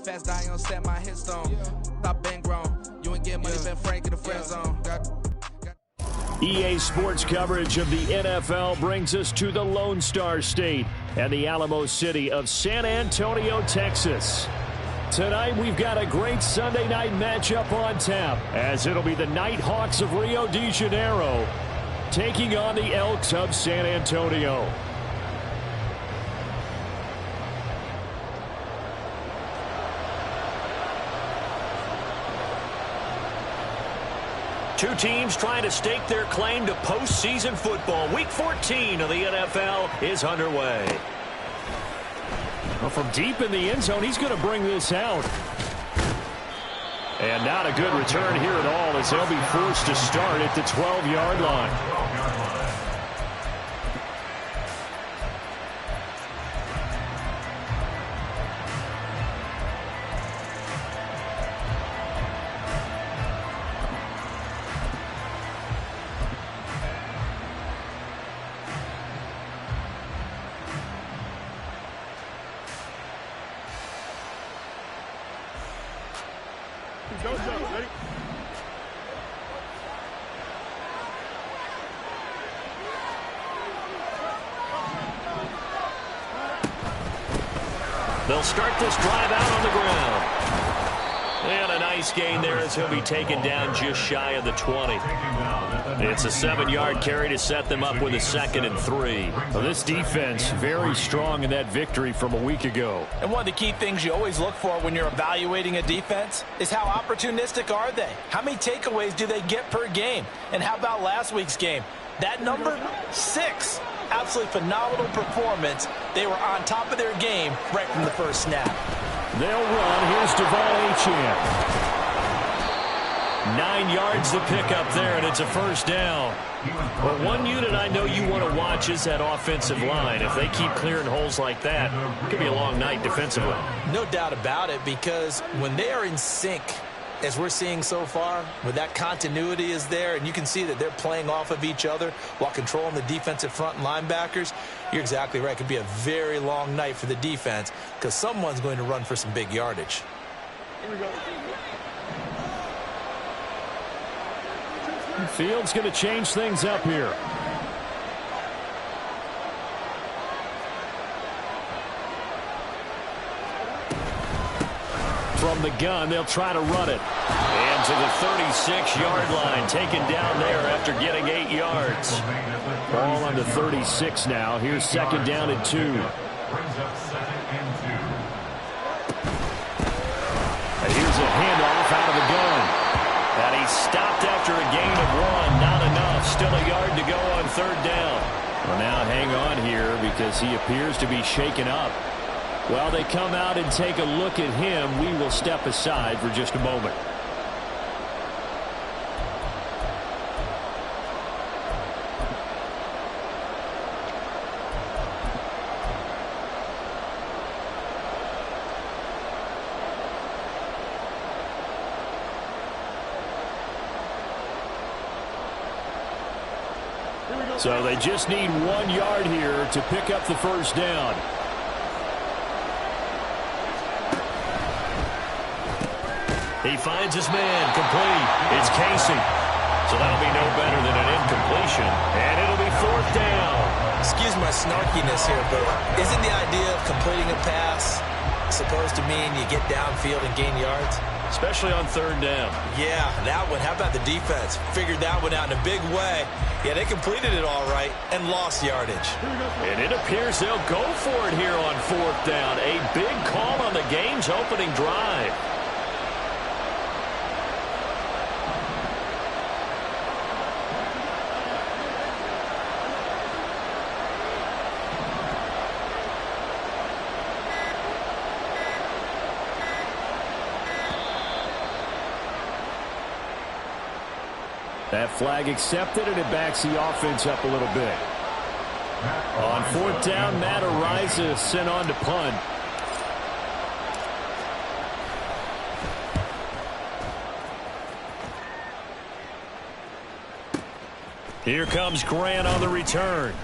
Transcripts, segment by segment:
fast die, you don't set my head stone. Stop been grown. You ain't get money, been Frank in the friend zone. EA Sports coverage of the NFL brings us to the Lone Star State and the Alamo City of San Antonio, Texas. Tonight we've got a great Sunday night matchup on tap, as it'll be the Nighthawks of Rio de Janeiro taking on the Elks of San Antonio. Two teams trying to stake their claim to postseason football. Week 14 of the NFL is underway. Well, from deep in the end zone, he's going to bring this out. And not a good return here at all, as they'll be forced to start at the 12-yard line. They'll start this drive out on the ground. And a nice gain there as he'll be taken down just shy of the 20. It's a 7-yard carry to set them up with a 2nd and 3. Well, this defense very strong in that victory from a week ago. And one of the key things you always look for when you're evaluating a defense is how opportunistic are they? How many takeaways do they get per game? And how about last week's game? That number, 6. Absolutely phenomenal performance. They were on top of their game right from the first snap. They'll run. Here's Devon Achane. 9 yards to pick up there, and it's a first down. Well, one unit I know you want to watch is that offensive line. If they keep clearing holes like that, it could be a long night defensively. No doubt about it, because when they are in sync, as we're seeing so far, where that continuity is there, and you can see that they're playing off of each other while controlling the defensive front and linebackers, you're exactly right. It could be a very long night for the defense because someone's going to run for some big yardage. Here we go. Field's going to change things up here. From the gun, they'll try to run it. And to the 36-yard line, taken down there after getting 8 yards. Ball on the 36 now. Here's 2nd down and 2. And here's a handoff out of the gun. And he stopped after a gain of 1. Not enough. Still a yard to go on 3rd down. Well, now hang on here because he appears to be shaken up. While they come out and take a look at him, we will step aside for just a moment. So they just need 1 yard here to pick up the first down. He finds his man, complete. It's Casey. So that'll be no better than an incompletion. And it'll be 4th down. Excuse my snarkiness here, but isn't the idea of completing a pass supposed to mean you get downfield and gain yards? Especially on 3rd down. Yeah, that one. How about the defense? Figured that one out in a big way. Yeah, they completed it all right and lost yardage. And it appears they'll go for it here on 4th down. A big call on the game's opening drive. That flag accepted, and it backs the offense up a little bit. On 4th down, Matt Ariza sent on to punt. Here comes Grant on the return.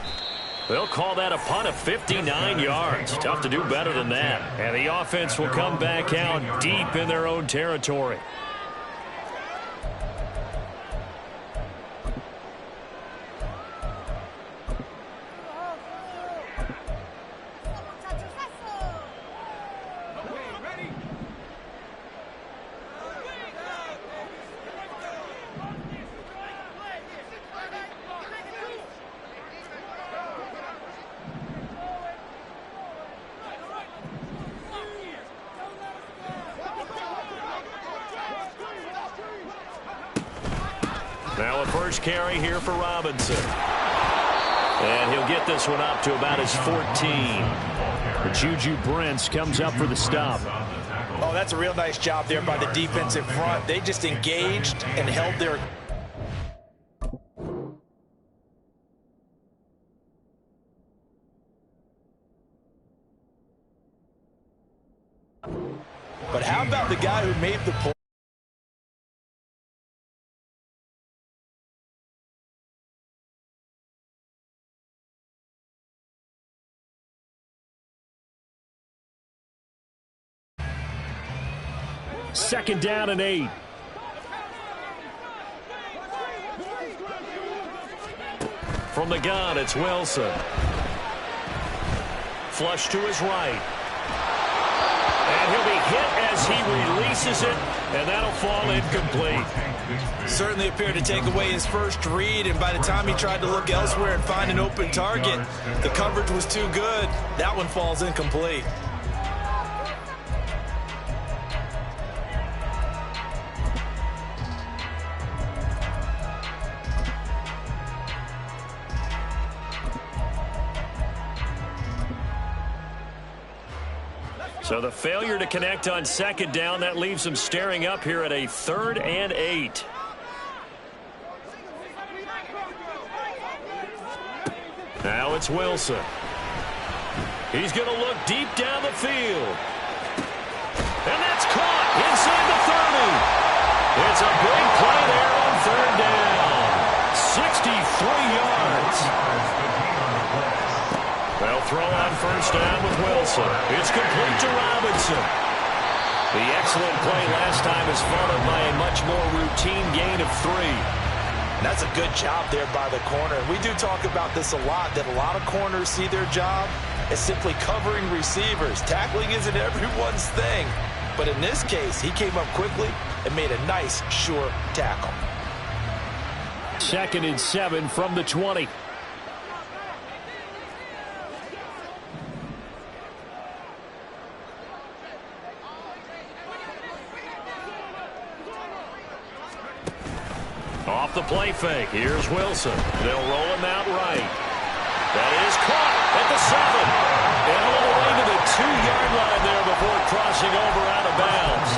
They'll call that a punt of 59 yards. Tough to do better than that. And the offense will come back out deep in their own territory. Now a first carry here for Robinson. And he'll get this one up to about his 14. Juju Brents comes up for the stop. Oh, that's a real nice job there by the defensive front. They just engaged and held their... But how about the guy who made the play? Second down and 8. From the gun, it's Wilson. Flush to his right. And he'll be hit as he releases it, and that'll fall incomplete. Certainly appeared to take away his first read, and by the time he tried to look elsewhere and find an open target, the coverage was too good. That one falls incomplete. So the failure to connect on second down, that leaves them staring up here at a 3rd and 8. Now it's Wilson. He's going to look deep down the field. And that's caught inside the 30. It's a big play there on 3rd down. 63 yards. They'll throw on first down with Wilson. It's complete to Robinson. The excellent play last time is followed by a much more routine gain of 3. That's a good job there by the corner. We do talk about this a lot, that a lot of corners see their job as simply covering receivers. Tackling isn't everyone's thing. But in this case, he came up quickly and made a nice, sure tackle. 2nd and 7 from the 20. Off the play fake. Here's Wilson. They'll roll him out right. That is caught at the 7. And all the way to the 2-yard line there before crossing over out of bounds.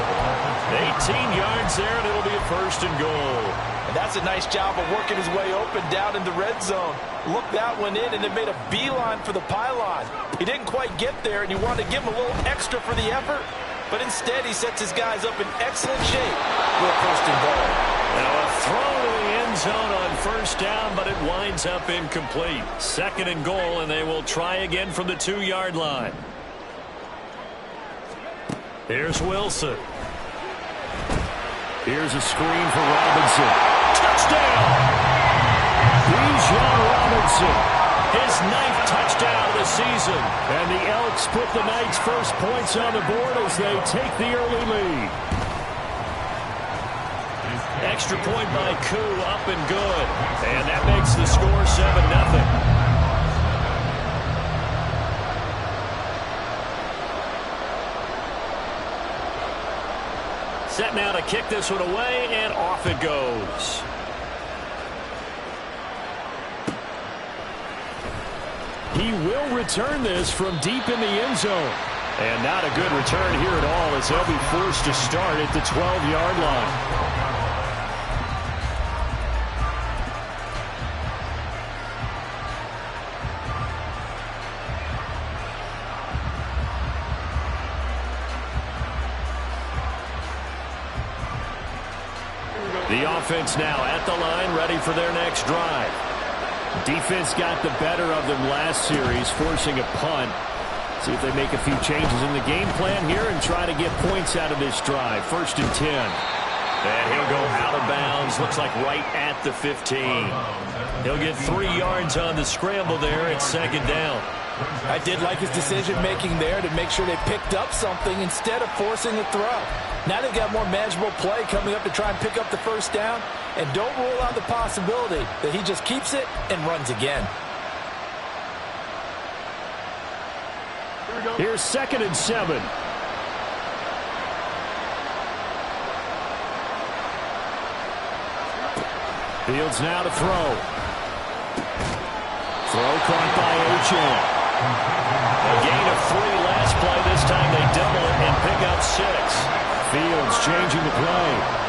18 yards there, and it'll be a 1st and goal. And that's a nice job of working his way open down in the red zone. Looked that one in, and it made a beeline for the pylon. He didn't quite get there, and you wanted to give him a little extra for the effort. But instead, he sets his guys up in excellent shape for a 1st and goal. Now a throw to the end zone on first down, but it winds up incomplete. 2nd and goal, and they will try again from the 2-yard line. Here's Wilson. Here's a screen for Robinson. Touchdown! Bijan Robinson. His 9th touchdown of the season. And the Elks put the Knights' first points on the board as they take the early lead. Extra point by Koo, up and good. And that makes the score 7-0. Set now to kick this one away, and off it goes. He will return this from deep in the end zone. And not a good return here at all as they'll be forced to start at the 12-yard line. The offense now at the line, ready for their next drive. Defense got the better of them last series, forcing a punt. See if they make a few changes in the game plan here and try to get points out of this drive. 1st and 10. And he'll go out of bounds. Looks like right at the 15. He'll get 3 yards on the scramble there. It's 2nd down. I did like his decision-making there to make sure they picked up something instead of forcing a throw. Now they've got more manageable play coming up to try and pick up the 1st down. And don't rule out the possibility that he just keeps it and runs again. Here's 2nd and 7. Fields now to throw. Throw caught by Achane. A gain of 3 last play. This time they double it and pick up 6. Fields changing the play.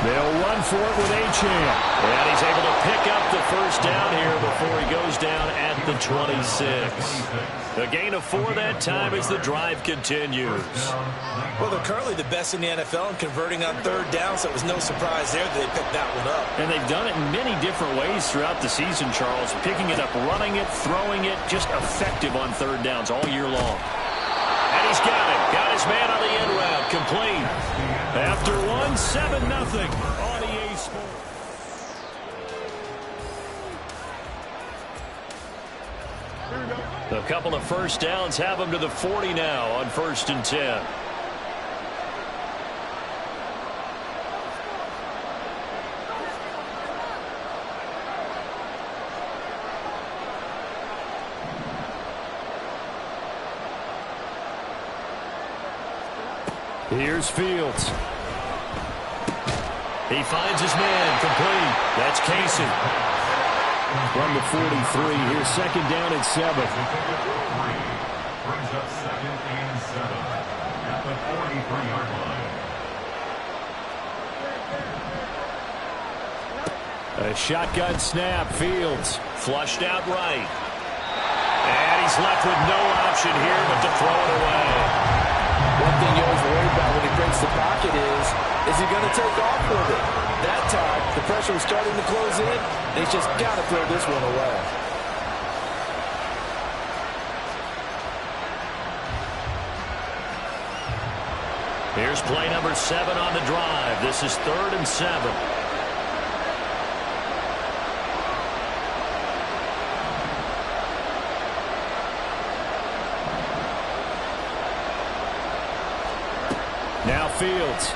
They'll run for it with Achane. And he's able to pick up the 1st down here before he goes down at the 26. A gain of 4 that time as the drive continues. Well, they're currently the best in the NFL in converting on 3rd down, so it was no surprise there that they picked that one up. And they've done it in many different ways throughout the season, Charles. Picking it up, running it, throwing it, just effective on 3rd downs all year long. And he's got it. Got his man on the end route. Complete. After 1, 7-0 on EA Sports. A couple of 1st downs have them to the 40 now on 1st and 10. Here's Fields. He finds his man. Complete. That's Casey. From the 43, here's 2nd down and 7. Brings up 2nd and 7 at the 43-yard line. A shotgun snap. Fields Flushed out right. And he's left with no option here but to throw it away. One thing you always worry about when he breaks the pocket is he going to take off with it? That time, the pressure was starting to close in. He's just got to throw this one away. Here's play number 7 on the drive. This is 3rd and 7. now Fields.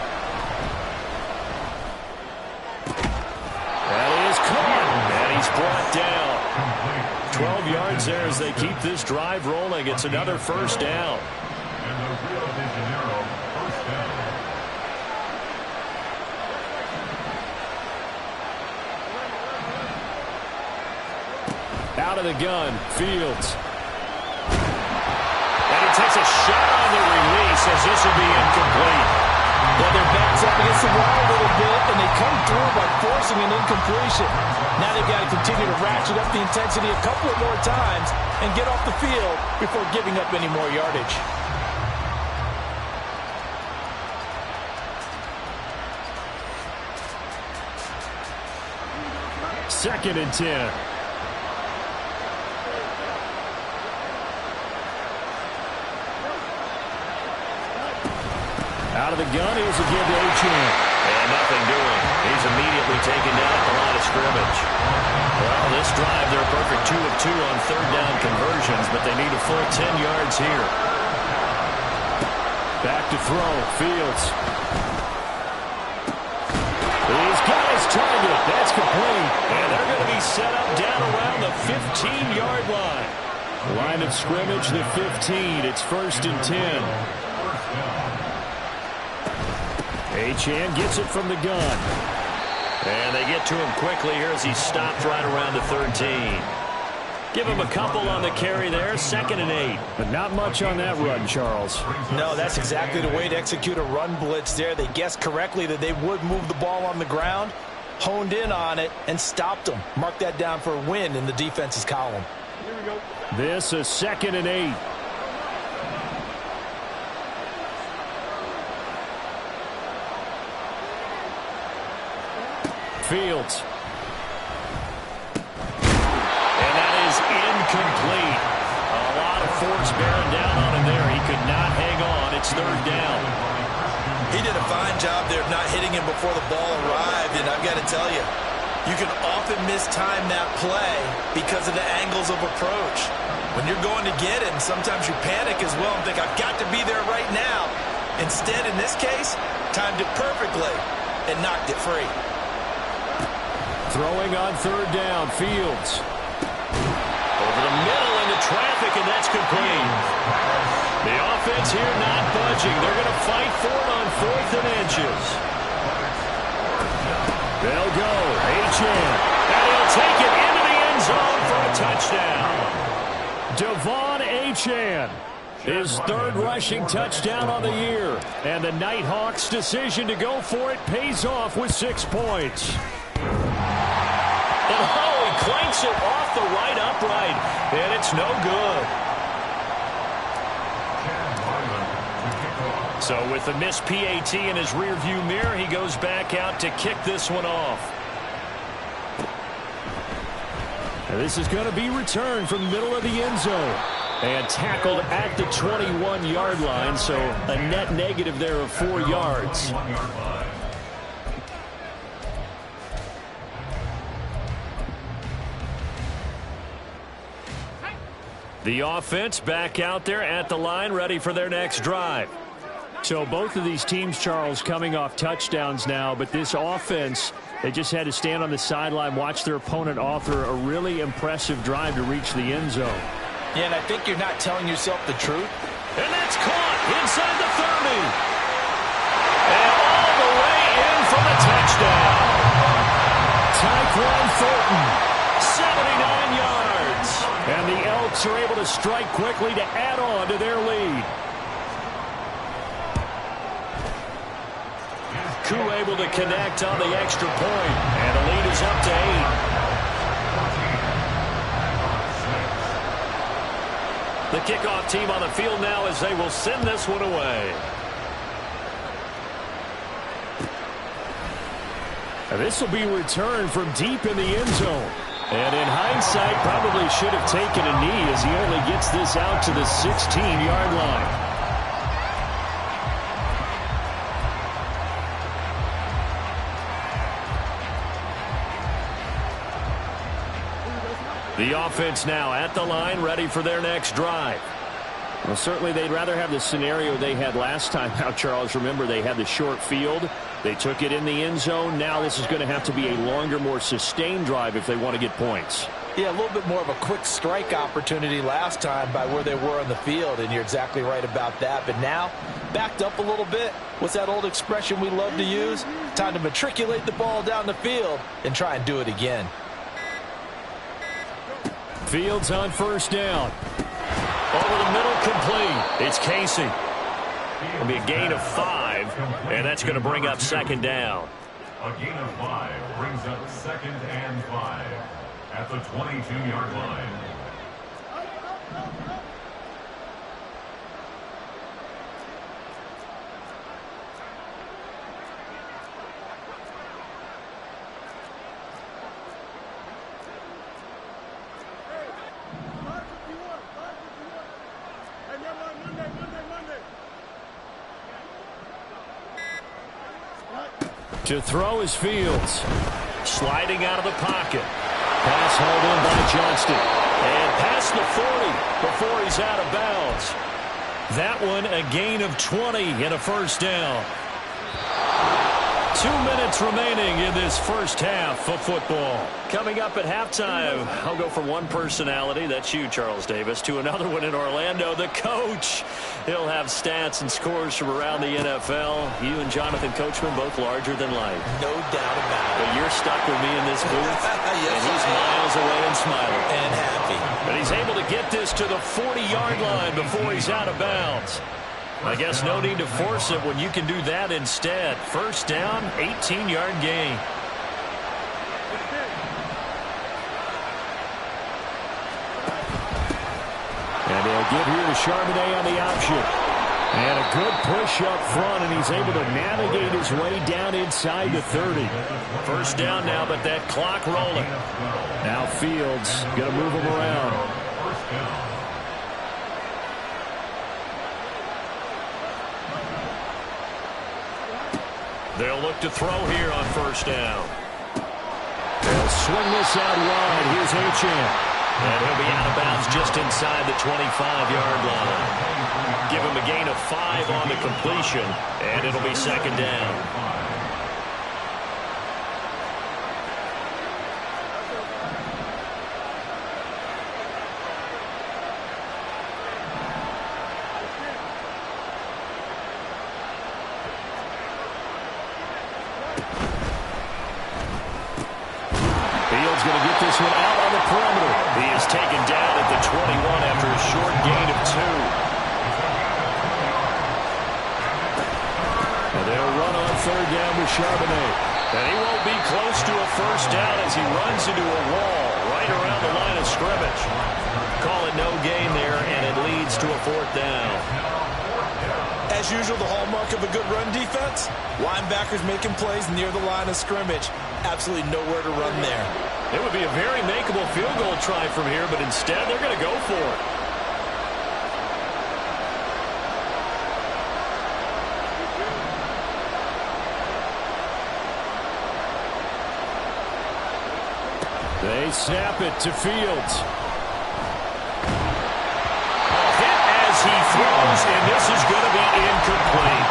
That is caught, and he's brought down. 12 yards there as they keep this drive rolling. It's another 1st down. Out of the gun, Fields. And he takes a shot on the release as this will be incomplete. Well, their backs up against the wall a little bit, and they come through by forcing an incompletion. Now they've got to continue to ratchet up the intensity a couple of more times and get off the field before giving up any more yardage. Second and 10. Out of the gun, here's a give to Achane. And nothing doing. He's immediately taken down at the line of scrimmage. Well, this drive, they're a perfect 2 of 2 on 3rd down conversions, but they need a full 10 yards here. Back to throw, Fields. He's got his target. That's complete. And they're going to be set up down around the 15-yard line. Line of scrimmage, the 15. It's 1st and 10. Achane gets it from the gun. And they get to him quickly here as he stopped right around the 13. Give him a couple on the carry there, 2nd and 8. But not much on that run, Charles. No, that's exactly the way to execute a run blitz there. They guessed correctly that they would move the ball on the ground, honed in on it, and stopped them. Mark that down for a win in the defense's column. Here we go. This is 2nd and 8. Fields. And that is incomplete. A lot of force bearing down on him there. He could not hang on. It's third down. He did a fine job there of not hitting him before the ball arrived, and I've got to tell you, you can often mistime that play because of the angles of approach. When you're going to get it, sometimes you panic as well and think, I've got to be there right now. Instead, in this case, timed it perfectly and knocked it free. Throwing on third down, Fields. Over the middle into traffic, and that's complete. The offense here not budging. They're going to fight for it on 4th and inches. They'll go. Achane. And he'll take it into the end zone for a touchdown. Devon Achane. His 3rd rushing touchdown on the year. And the Nighthawks' decision to go for it pays off with 6 points. And he clanks it off the right upright. And it's no good. So with the missed PAT in his rearview mirror, he goes back out to kick this one off. And this is going to be returned from the middle of the end zone. And tackled at the 21-yard line, so a net negative there of 4 yards. The offense back out there at the line, ready for their next drive. So both of these teams, Charles, coming off touchdowns now, but this offense, they just had to stand on the sideline, watch their opponent author a really impressive drive to reach the end zone. Yeah, and I think you're not telling yourself the truth. And that's caught inside the 30. And all the way in for the touchdown. Tyquan Thornton. 79 yards. And the Elks are able to strike quickly to add on to their lead. Koo able to connect on the extra point. And the lead is up to 8. The kickoff team on the field now as they will send this one away. And this will be returned from deep in the end zone. And in hindsight, probably should have taken a knee as he only gets this out to the 16-yard line. The offense now at the line, ready for their next drive. Well, certainly they'd rather have the scenario they had last time out, Charles. Remember, they had the short field. They took it in the end zone. Now this is going to have to be a longer, more sustained drive if they want to get points. Yeah, a little bit more of a quick strike opportunity last time by where they were on the field, and you're exactly right about that. But now, backed up a little bit. What's that old expression we love to use? Time to matriculate the ball down the field and try and do it again. Fields on first down. Over the middle, complete. It's Casey. It'll be a gain of 5, and that's going to bring up second down. A gain of 5 brings up 2nd and 5 at the 22-yard line. To throw is Fields. Sliding out of the pocket. Pass hauled in by Johnston. And past the 40 before he's out of bounds. That one a gain of 20 and a first down. 2 minutes remaining in this first half of football. Coming up at halftime, I'll go from one personality, that's you, Charles Davis, to another one in Orlando, the coach. He'll have stats and scores from around the NFL. You and Jonathan Coachman both larger than life. No doubt about it. But you're stuck with me in this booth, Yes, and he's miles away and smiling. And happy. But he's able to get this to the 40-yard line before he's out of bounds. I guess no need to force it when you can do that instead. First down, 18-yard gain. And they'll give here to Charbonnet on the option. And a good push up front, and he's able to navigate his way down inside the 30. First down now, but that clock rolling. Now Fields going to move him around. They'll look to throw here on first down. They'll swing this out wide. Here's Achane. And he'll be out of bounds just inside the 25-yard line. Give him a gain of 5 on the completion, and it'll be second down. Fields going to get this one out on the perimeter. He is taken down at the 21 after a short gain of 2. And they'll run on third down with Charbonnet. And he won't be close to a first down as he runs into a wall right around the line of scrimmage. Call it no gain there, and it leads to a fourth down. As usual, the hallmark of a good run defense, linebackers making plays near the line of scrimmage. Absolutely nowhere to run there. It would be a very makeable field goal try from here, but instead they're going to go for it. They snap it to Fields. A hit as he throws, and this is going to be incomplete.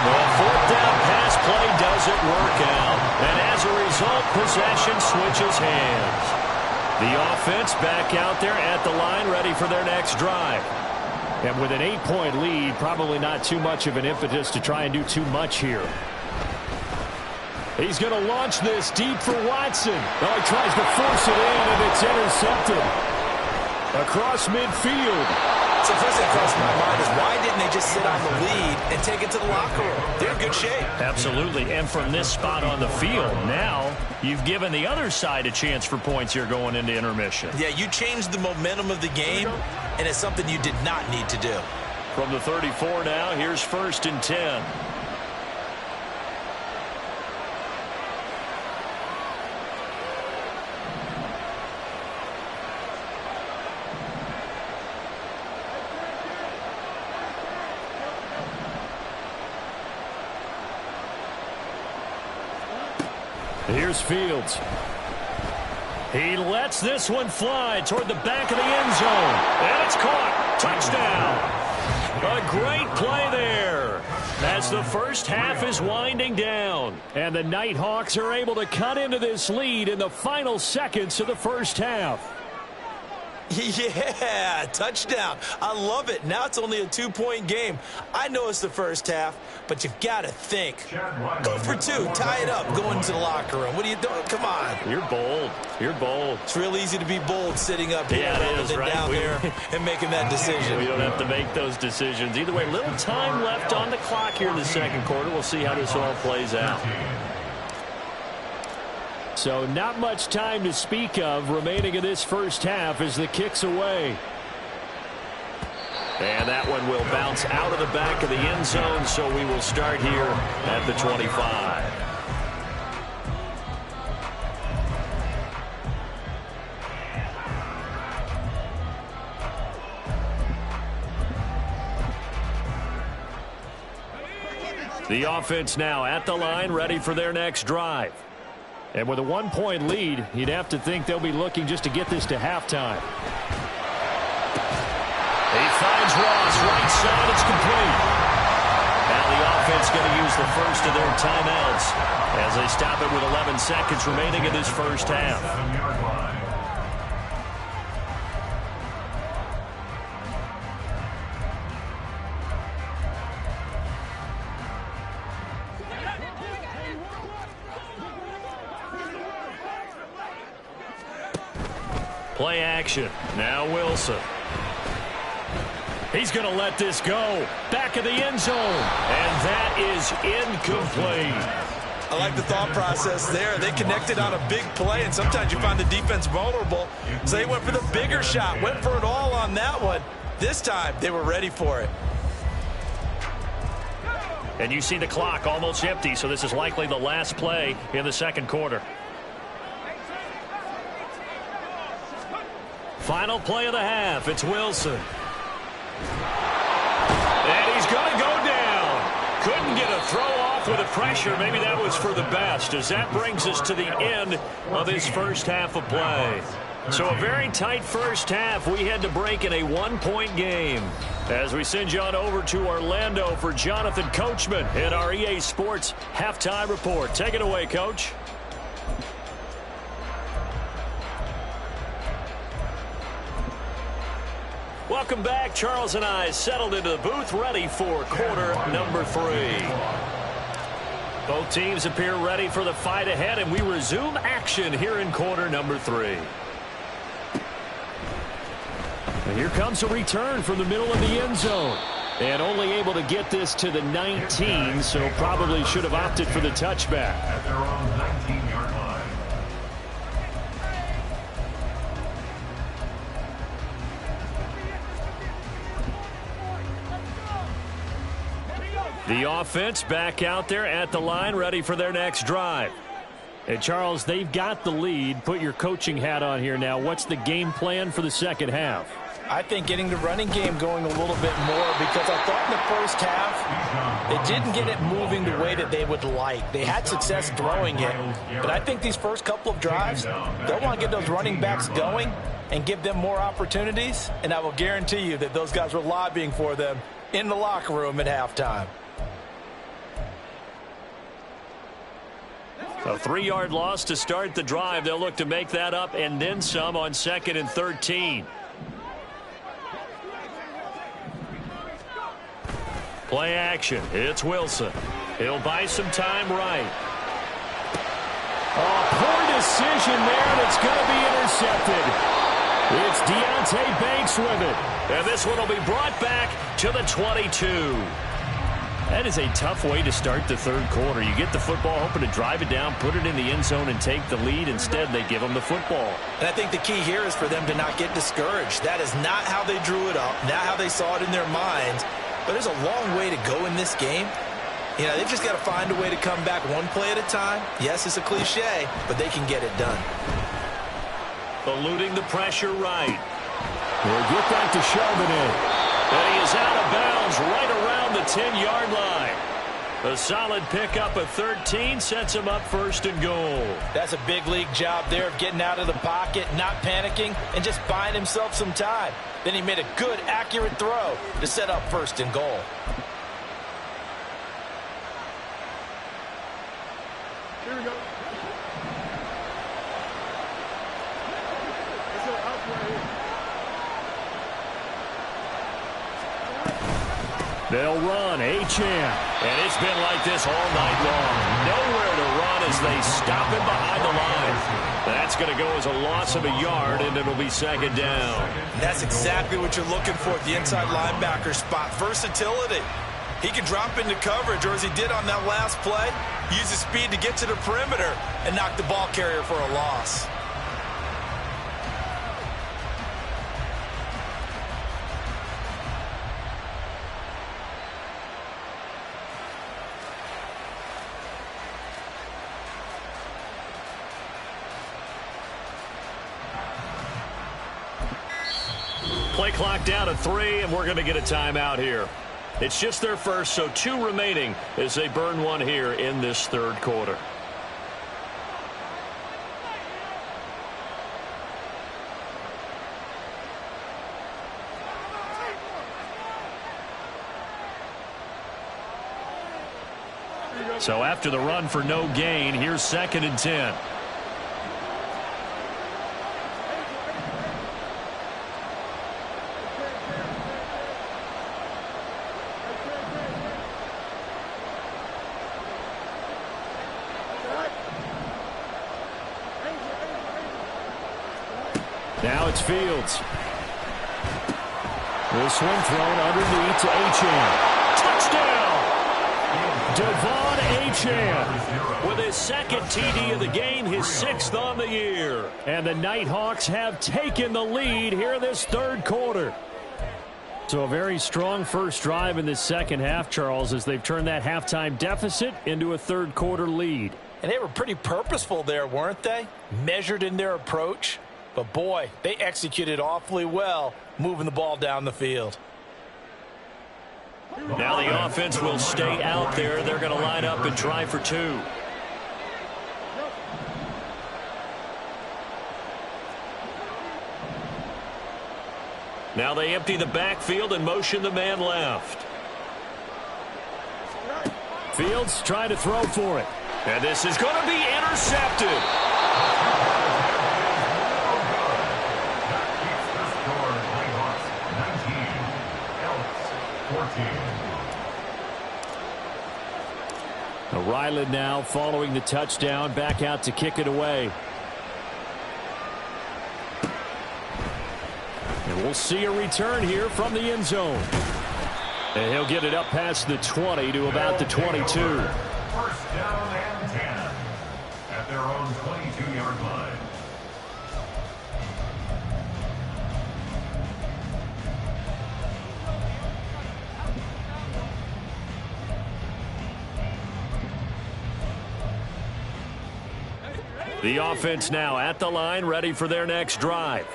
The fourth down pass play doesn't work out, and as a result, possession switches hands. The offense back out there at the line, ready for their next drive. And with an 8-point lead, probably not too much of an impetus to try and do too much here. He's going to launch this deep for Watson. Oh, he tries to force it in, and it's intercepted. Across midfield. So first thing across my mind is, why didn't they just sit on the lead and take it to the locker room? They're in good shape. Absolutely, and from this spot on the field, now you've given the other side a chance for points here going into intermission. Yeah, you changed the momentum of the game, and it's something you did not need to do. From the 34 now, here's 1st and 10. Here's Fields. He lets this one fly toward the back of the end zone. And it's caught. Touchdown. A great play there as the first half is winding down. And the Nighthawks are able to cut into this lead in the final seconds of the first half. Yeah, touchdown. I love it. Now it's only a 2-point game. I know it's the first half, but you've got to think. Go for 2. Tie it up. Go into the locker room. What are you doing? Come on. You're bold. You're bold. It's real easy to be bold sitting up here rather than right? down there and making that decision. We don't have to make those decisions. Either way, little time left on the clock here in the second quarter. We'll see how this all plays out. So not much time to speak of remaining in this first half as the kick's away. And that one will bounce out of the back of the end zone, so we will start here at the 25. The offense now at the line, ready for their next drive. And with a 1-point lead, you'd have to think they'll be looking just to get this to halftime. He finds Ross, right side, it's complete. Now the offense going to use the first of their timeouts as they stop it with 11 seconds remaining in this first half. Play action. Now Wilson. He's going to let this go. Back of the end zone. And that is incomplete. I like the thought process there. They connected on a big play, and sometimes you find the defense vulnerable. So they went for the bigger shot, went for it all on that one. This time, they were ready for it. And you see the clock almost empty, so this is likely the last play in the second quarter. Final play of the half. It's Wilson. And he's going to go down. Couldn't get a throw off with the pressure. Maybe that was for the best, as that brings us to the end of his first half of play. So a very tight first half. We had to break in a one-point game. As we send you on over to Orlando for Jonathan Coachman in our EA Sports Halftime Report. Take it away, Coach. Welcome back. Charles and I settled into the booth, ready for quarter number 3. Both teams appear ready for the fight ahead, and we resume action here in quarter number 3. And here comes a return from the middle of the end zone. And only able to get this to the 19, so probably should have opted for the touchback. At their own 19-yard line. The offense back out there at the line, ready for their next drive. And Charles, they've got the lead. Put your coaching hat on here now. What's the game plan for the second half? I think getting the running game going a little bit more, because I thought in the first half it didn't get it moving the way that they would like. They had success throwing it, but I think these first couple of drives, they'll want to get those running backs going and give them more opportunities, and I will guarantee you that those guys were lobbying for them in the locker room at halftime. A 3-yard loss to start the drive. They'll look to make that up and then some on 2nd and 13. Play action. It's Wilson. He'll buy some time right. Oh, poor decision there, and it's going to be intercepted. It's Deontay Banks with it. And this one will be brought back to the 22. That is a tough way to start the third quarter. You get the football, hoping to drive it down, put it in the end zone, and take the lead. Instead, they give them the football. And I think the key here is for them to not get discouraged. That is not how they drew it up, not how they saw it in their minds. But there's a long way to go in this game. You know, they've just got to find a way to come back one play at a time. Yes, it's a cliche, but they can get it done. Eluding the pressure right. We'll get that to Charbonnet. And he is out of bounds right around the 10-yard line. A solid pickup of 13 sets him up 1st and goal. That's a big league job there of getting out of the pocket, not panicking, and just buying himself some time. Then he made a good, accurate throw to set up 1st and goal. Here we go. They'll run. Achane. And it's been like this all night long. Nowhere to run as they stop him behind the line. That's going to go as a loss of a yard, and it'll be 2nd down. That's exactly what you're looking for at the inside linebacker spot. Versatility. He can drop into coverage, or as he did on that last play, use his speed to get to the perimeter and knock the ball carrier for a loss. Play clock down to 3, and we're going to get a timeout here. It's just their first, so 2 remaining as they burn one here in this third quarter. So after the run for no gain, here's 2nd and 10. Now it's Fields. This one thrown underneath to Achane. Touchdown! Devon Achane with his 2nd TD of the game, his 6th on the year. And the Nighthawks have taken the lead here this third quarter. So a very strong first drive in this second half, Charles, as they've turned that halftime deficit into a third quarter lead. And they were pretty purposeful there, weren't they? Measured in their approach. But boy, they executed awfully well moving the ball down the field. Now the offense will stay out there. They're going to line up and try for two. Now they empty the backfield and motion the man left. Fields trying to throw for it. And this is going to be intercepted. Ryland now following the touchdown, back out to kick it away. And we'll see a return here from the end zone. And he'll get it up past the 20 to about the 22. First down and 10 at their own 22-yard line. The offense now at the line, ready for their next drive.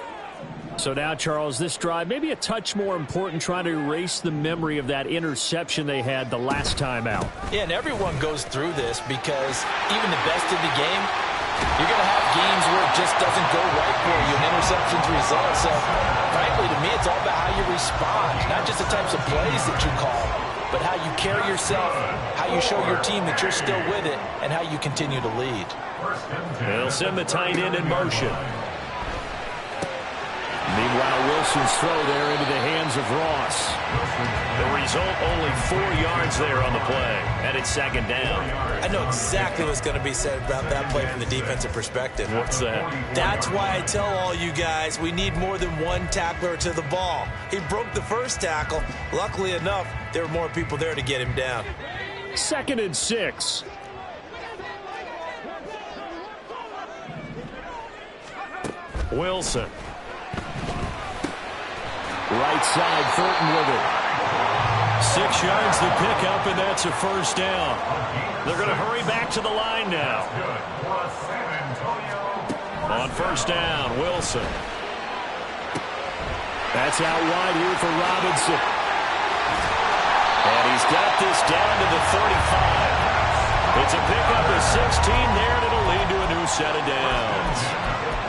So now, Charles, this drive maybe a touch more important, trying to erase the memory of that interception they had the last time out. Yeah, and everyone goes through this because even the best in the game, you're going to have games where it just doesn't go right for you, and interceptions result. So, frankly, to me, it's all about how you respond, not just the types of plays that you call, but how you carry yourself, how you show your team that you're still with it, and how you continue to lead. They'll send the tight end in motion. Meanwhile, Wilson's throw there into the hands of Ross. The result, only 4 yards there on the play, and it's second down. I know exactly what's going to be said about that play from the defensive perspective. What's that? That's why I tell all you guys we need more than one tackler to the ball. He broke the first tackle. Luckily enough, there were more people there to get him down. 2nd and 6. Wilson. Right side, Thornton with it. 6 yards to pick up, and that's a first down. They're going to hurry back to the line now. On first down, Wilson. That's out wide here for Robinson. And he's got this down to the 35. It's a pickup of 16 there, and it'll lead to a new set of downs.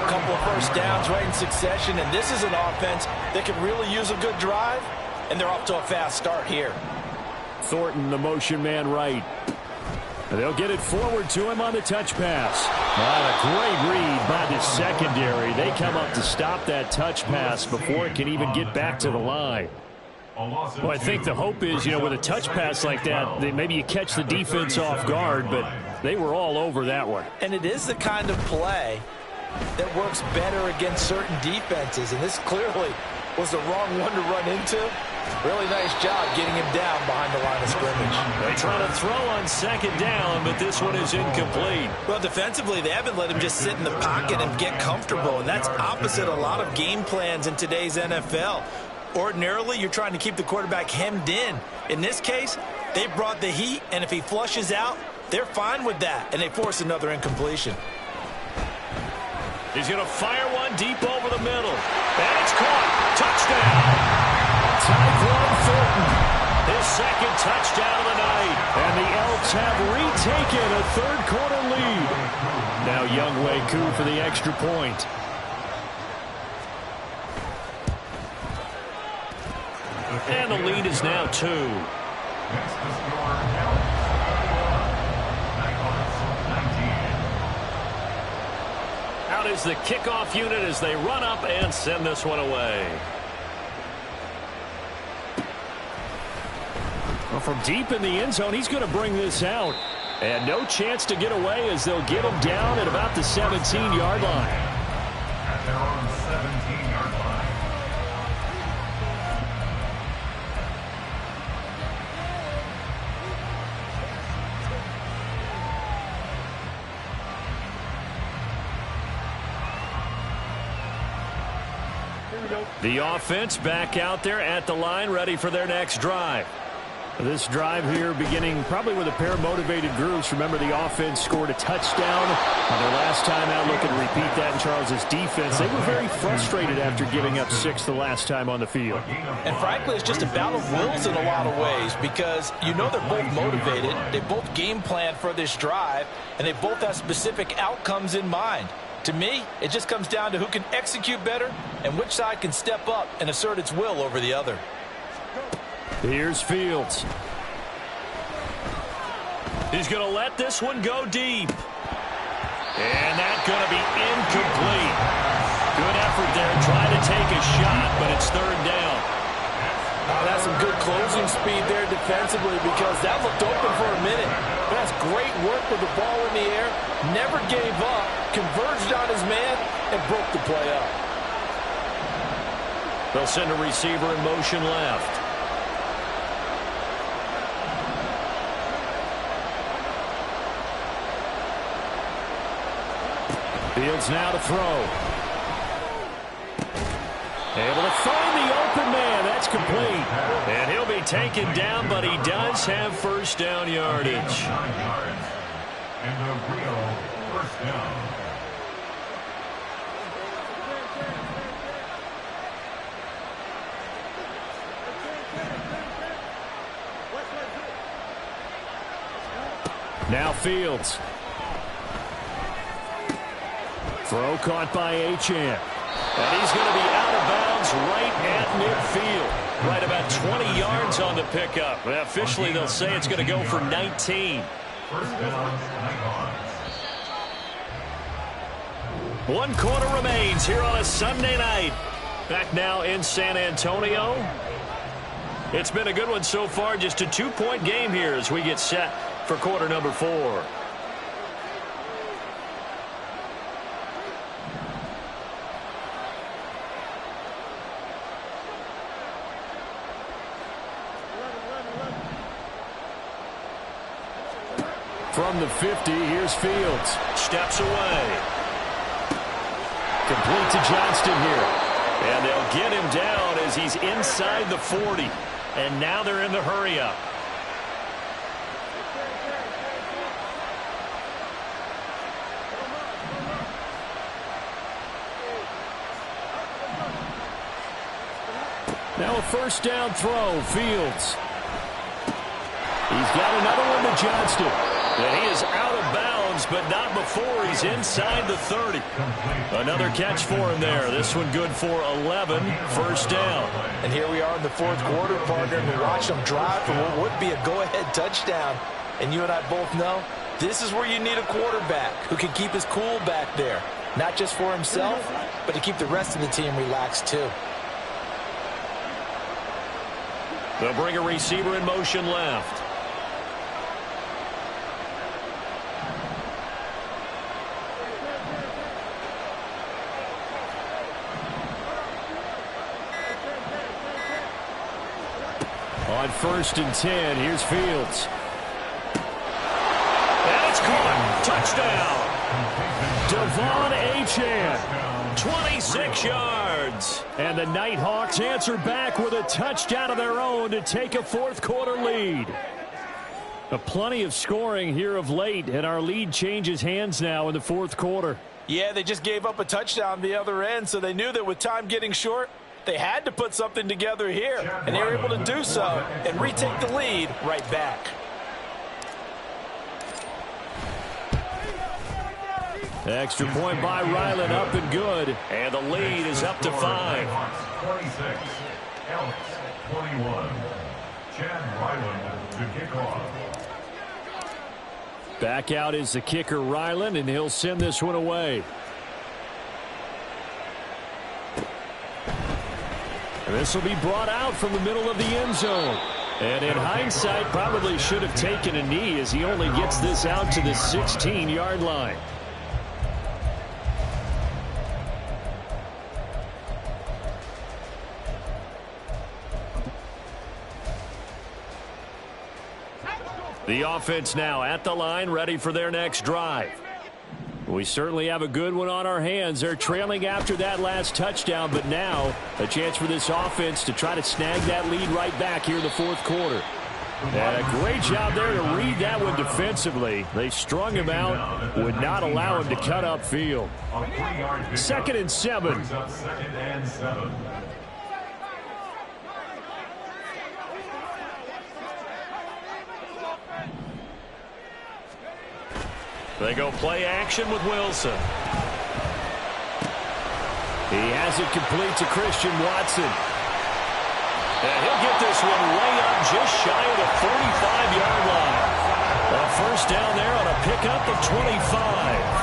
Couple of first downs right in succession, and this is an offense that can really use a good drive, and they're off to a fast start here. Thornton, the motion man right. They'll get it forward to him on the touch pass. A great read by the secondary. They come up to stop that touch pass before it can even get back to the line. Well, I think the hope is, with a touch pass like that, maybe you catch the defense off guard, but they were all over that one. And it is the kind of play that works better against certain defenses, and this clearly was the wrong one to run into. Really nice job getting him down behind the line of scrimmage. They try to throw on second down, but this one is incomplete. Well, defensively, they haven't let him just sit in the pocket and get comfortable, and that's opposite a lot of game plans in today's NFL. Ordinarily, you're trying to keep the quarterback hemmed in. In this case, they brought the heat, and if he flushes out, they're fine with that, and they force another incompletion. He's going to fire one deep over the middle. And it's caught. Touchdown. Tyquan Thornton. His second touchdown of the night. And the Elks have retaken a third quarter lead. Now Younghoe Koo for the extra point. And the lead is now 2. Out is the kickoff unit as they run up and send this one away. Well, from deep in the end zone, he's going to bring this out. And no chance to get away as they'll get him down at about the 17-yard line. At their own 17-yard line. The offense back out there at the line, ready for their next drive. This drive here beginning probably with a pair of motivated groups. Remember, the offense scored a touchdown on their last time out. Looking to repeat that in Charles's defense. They were very frustrated after giving up 6 the last time on the field. And frankly, it's just a battle of wills in a lot of ways, because you know they're both motivated. They both game plan for this drive, and they both have specific outcomes in mind. To me, it just comes down to who can execute better and which side can step up and assert its will over the other. Here's Fields. He's going to let this one go deep. And that's going to be incomplete. Good effort there, trying to take a shot, but it's third down. That's some good closing speed there defensively, because that looked open for a minute. But that's great work with the ball in the air. Never gave up, converged on his man, and broke the play up. They'll send a receiver in motion left. Fields now to throw. Able to find the open man. That's complete. And he'll be taken down, but he does have first down yardage. 9 yards. And a real first down. Now Fields. Throw caught by Achane. And he's going to be out of bounds right at midfield. Right about 20 yards on the pickup. Well, officially, they'll say it's going to go for 19. First down, Nighthawks. 1 quarter remains here on a Sunday night. Back now in San Antonio. It's been a good one so far. Just a 2-point game here as we get set for quarter number 4. From the 50, here's Fields. Steps away. Complete to Johnston here. And they'll get him down as he's inside the 40. And now they're in the hurry-up. Now a first down throw, Fields. He's got another one to Johnston. And he is out of bounds, but not before he's inside the 30. Another catch for him there. This one good for 11. First down. And here we are in the 4th quarter, partner, and we watch them drive for what would be a go-ahead touchdown. And you and I both know this is where you need a quarterback who can keep his cool back there. Not just for himself, but to keep the rest of the team relaxed too. They'll bring a receiver in motion left. On 1st and 10, here's Fields. And it's caught. Devon Achane. 26 yards. And the Nighthawks answer back with a touchdown of their own to take a 4th quarter lead. Plenty of scoring here of late, and our lead changes hands now in the 4th quarter. Yeah, they just gave up a touchdown the other end, so they knew that with time getting short, they had to put something together here, and they were able to do so and retake the lead right back. Extra point by Ryland, up and good. And the lead is up to 5. 26. Alex, 21. Chad Ryland to kick off. Back out is the kicker, Ryland, and he'll send this one away. And this will be brought out from the middle of the end zone. And in hindsight, probably should have taken a knee as he only gets this out to the 16-yard line. The offense now at the line, ready for their next drive. We certainly have a good one on our hands. They're trailing after that last touchdown, but now a chance for this offense to try to snag that lead right back here in the fourth quarter. And a great job there to read that one defensively. They strung him out, would not allow him to cut upfield. 2nd and 7. They go play action with Wilson. He has it complete to Christian Watson. And he'll get this one way up just shy of the 45-yard line. A first down there on a pickup of 25.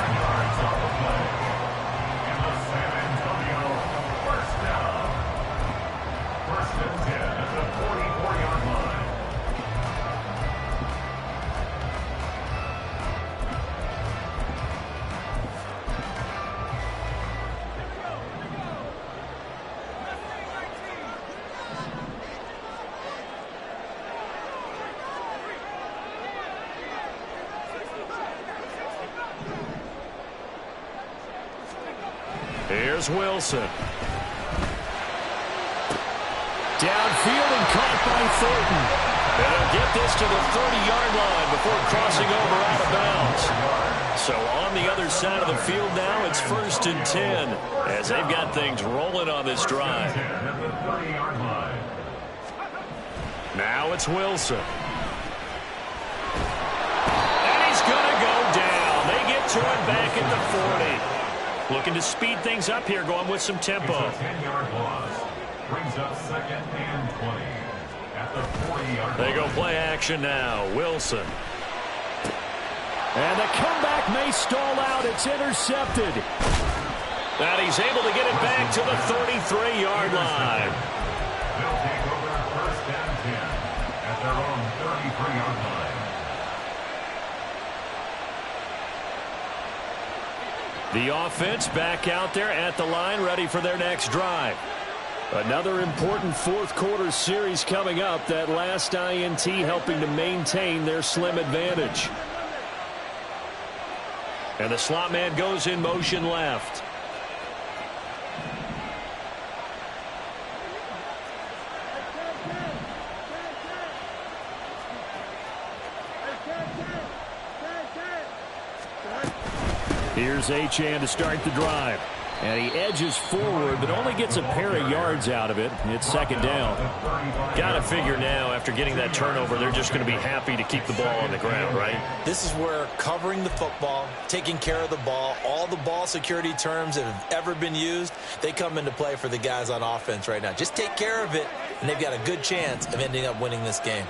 Here's Wilson. Downfield and caught by Thornton. And he'll get this to the 30-yard line before crossing over out of bounds. So on the other side of the field now, it's 1st and 10 as they've got things rolling on this drive. Now it's Wilson. And he's going to go down. They get to him back at the 40. Looking to speed things up here, going with some tempo. 10-yard loss brings up 2nd and 20 at the 40-yard line. They go play action now. Wilson. And the comeback may stall out. It's intercepted. And he's able to get it back to the 33-yard line. They'll take over 1st and 10 at their own 33-yard line. The offense back out there at the line, ready for their next drive. Another important fourth quarter series coming up. That last INT helping to maintain their slim advantage. And the slot man goes in motion left. Here's Achane to start the drive. And he edges forward, but only gets a pair of yards out of it. It's 2nd down. Got to figure now, after getting that turnover, they're just going to be happy to keep the ball on the ground, right? This is where covering the football, taking care of the ball, all the ball security terms that have ever been used, they come into play for the guys on offense right now. Just take care of it, and they've got a good chance of ending up winning this game.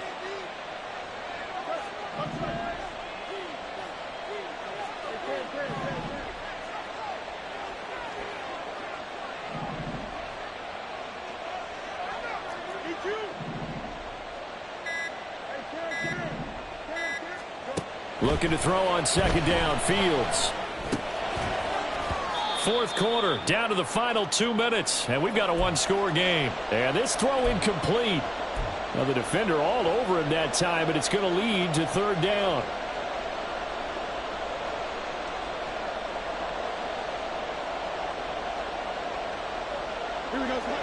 Looking to throw on 2nd down. Fields. Fourth quarter, down to the final 2 minutes, and we've got a one-score game. And this throw incomplete. Now the defender all over him that time, and it's going to lead to 3rd down.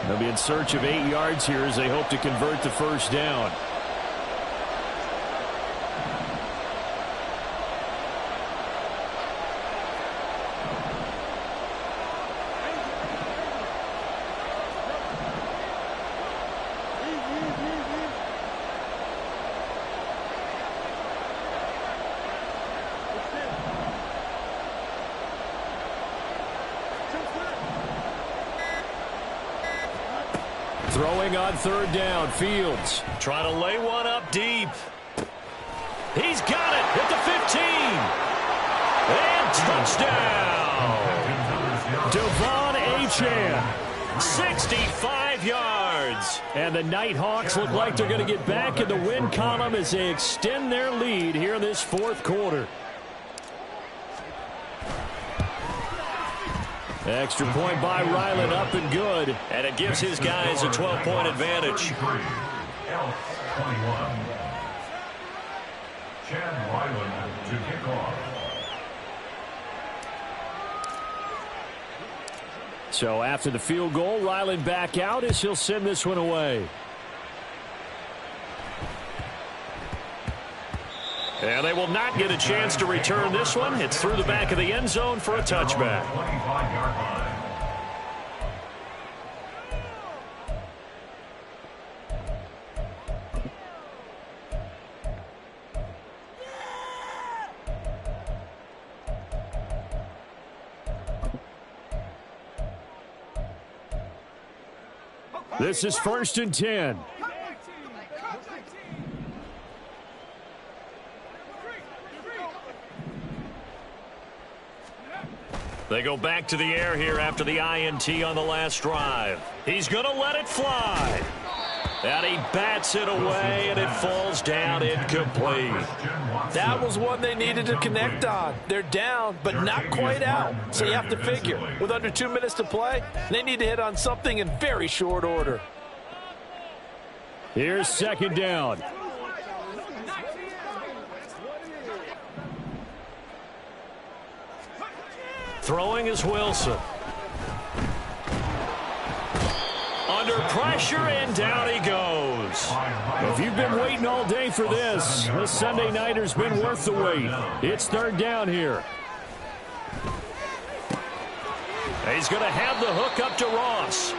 They'll be in search of 8 yards here as they hope to convert the first down. Throwing on 3rd down. Fields. Trying to lay one up deep. He's got it at the 15. And touchdown. Devon Achane. 65 yards. And the Nighthawks look like they're going to get back in the win column as they extend their lead here in this fourth quarter. Extra point by Ryland, up and good. And it gives his guys a 12-point advantage. 21. Chad Ryland to kick off. So after the field goal, Ryland back out as he'll send this one away. And they will not get a chance to return this one. It's through the back of the end zone for a touchback. This is 1st and 10. They go back to the air here after the INT on the last drive. He's going to let it fly. And he bats it away, and it falls down incomplete. That was one they needed to connect on. They're down, but not quite out. So you have to figure, with under 2 minutes to play, they need to hit on something in very short order. Here's 2nd down. Throwing is Wilson. Under pressure, and down he goes. If you've been waiting all day for this Sunday nighter's been worth the wait. It's 3rd down here. He's going to have the hook up to Ross.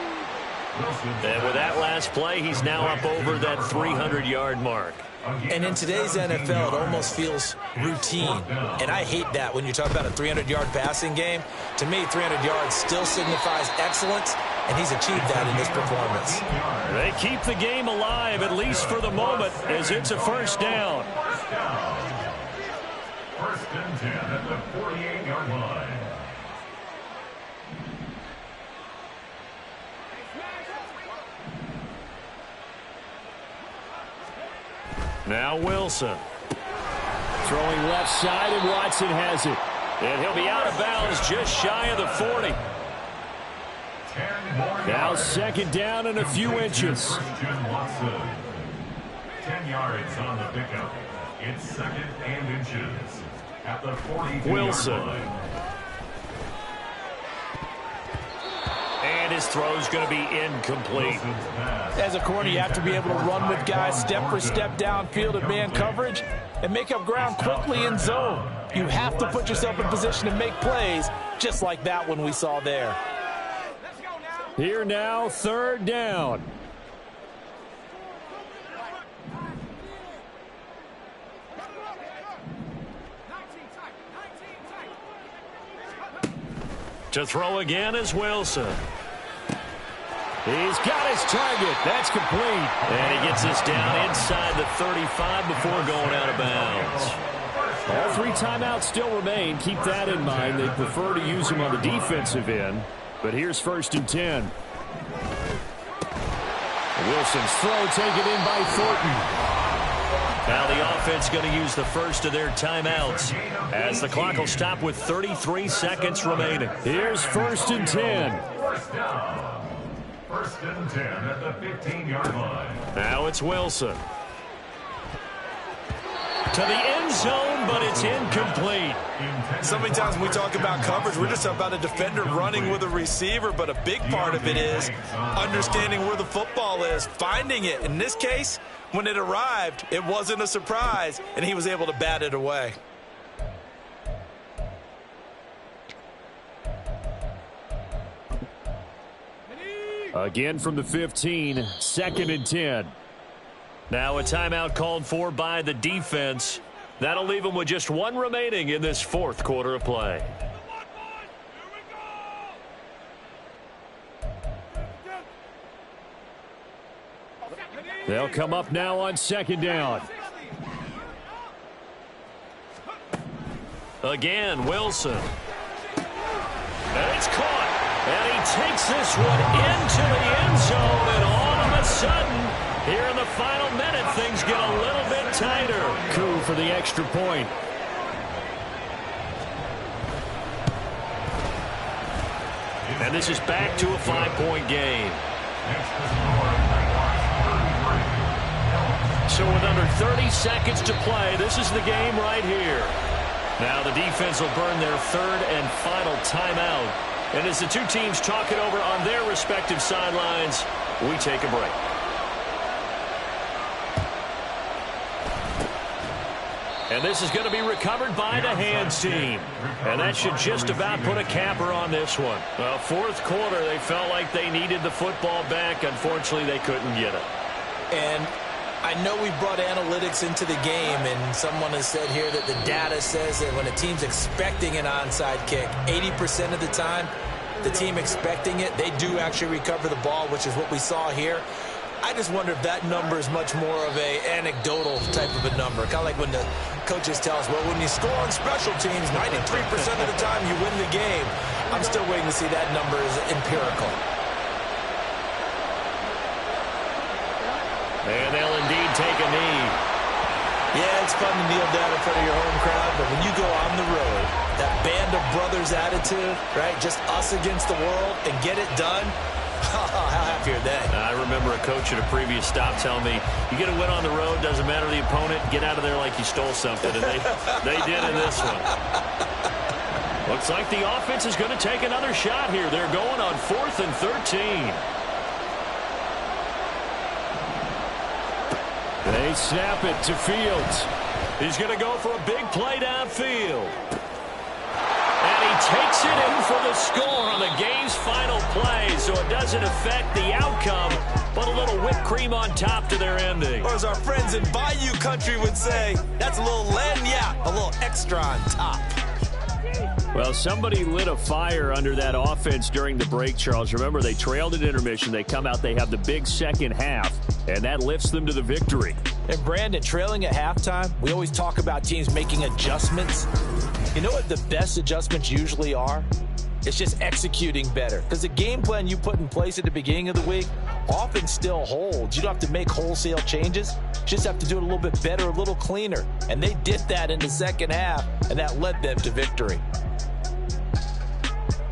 And with that last play, he's now up over that 300-yard mark. And in today's NFL, it almost feels routine. And I hate that when you talk about a 300-yard passing game. To me, 300 yards still signifies excellence, and he's achieved that in this performance. They keep the game alive, at least for the moment, as it's a 1st down. 1st and 10 at the 48-yard line. Now Wilson. Throwing left side, and Watson has it. And he'll be out of bounds just shy of the 40. Now 2nd down and a few inches. 10 yards on the pickup. It's 2nd and inches at the 42-yard Wilson. line. And his throw's going to be incomplete. As a corner, you have to be able to run with guys step for step downfield in man coverage and make up ground quickly in zone. You have to put yourself in position to make plays, just like that one we saw there. Here now, 3rd down. To throw again is Wilson. He's got his target. That's complete. And he gets this down inside the 35 before going out of bounds. All 3 timeouts still remain. Keep that in mind. They prefer to use them on the defensive end. But here's 1st and 10. Wilson's throw taken in by Thornton. Now the offense going to use the first of their timeouts as the clock will stop with 33 seconds remaining. Here's 1st and 10. 1st and 10 at the 15-yard line. Now it's Wilson. To the end zone, but it's incomplete. So many times when we talk about coverage, we're just about a defender running with a receiver, but a big part of it is understanding where the football is, finding it. In this case, when it arrived, it wasn't a surprise, and he was able to bat it away. Again from the 15, 2nd and 10. Now a timeout called for by the defense. That'll leave them with just 1 remaining in this 4th quarter of play. They'll come up now on 2nd down. Again, Wilson. And it's caught. And he takes this one into the end zone. And all of a sudden, here in the final minute, things get a little bit tighter. Coup for the extra point. And this is back to a 5-point game. So with under 30 seconds to play, this is the game right here. Now the defense will burn their 3rd and final timeout And as the two teams talk it over on their respective sidelines, we take a break. And this is going to be recovered by the hands team. And that should just about put a capper on this one. Well, fourth quarter, they felt like they needed the football back. Unfortunately, they couldn't get it. And I know we brought analytics into the game, and someone has said here that the data says that when a team's expecting an onside kick, 80% of the time, the team expecting it, they do actually recover the ball, which is what we saw here. I just wonder if that number is much more of a anecdotal type of a number. Kind of like when the coaches tell us, well, when you score on special teams, 93% of the time you win the game. I'm still waiting to see that number is empirical. And they'll indeed take a knee. Yeah, it's fun to kneel down in front of your home crowd, but when you go on the road, that band of brothers attitude, right, just us against the world, and get it done, how happy are they? I remember a coach at a previous stop telling me, you get a win on the road, doesn't matter the opponent, get out of there like you stole something. And they did in this one. Looks like the offense is going to take another shot here. They're going on 4th and 13. They snap it to Fields. He's going to go for a big play downfield. And he takes it in for the score on the game's final play, so it doesn't affect the outcome, but a little whipped cream on top to their ending. Or as our friends in Bayou Country would say, that's a little lagniappe, a little extra on top. Well, somebody lit a fire under that offense during the break, Charles. Remember, they trailed at intermission. They come out, they have the big second half, and that lifts them to the victory. And, Brandon, trailing at halftime, we always talk about teams making adjustments. You know what the best adjustments usually are? It's just executing better. Because the game plan you put in place at the beginning of the week often still holds. You don't have to make wholesale changes. You just have to do it a little bit better, a little cleaner. And they did that in the second half, and that led them to victory.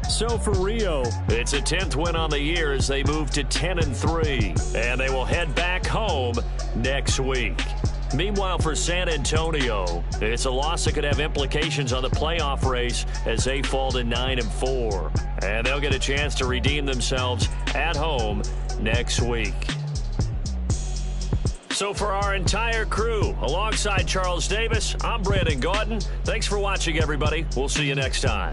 So for Rio, it's a 10th win on the year as they move to 10-3, and they will head back home next week. Meanwhile, for San Antonio, it's a loss that could have implications on the playoff race as they fall to 9-4, and they'll get a chance to redeem themselves at home next week. So for our entire crew, alongside Charles Davis, I'm Brandon Gaudin. Thanks for watching, everybody. We'll see you next time.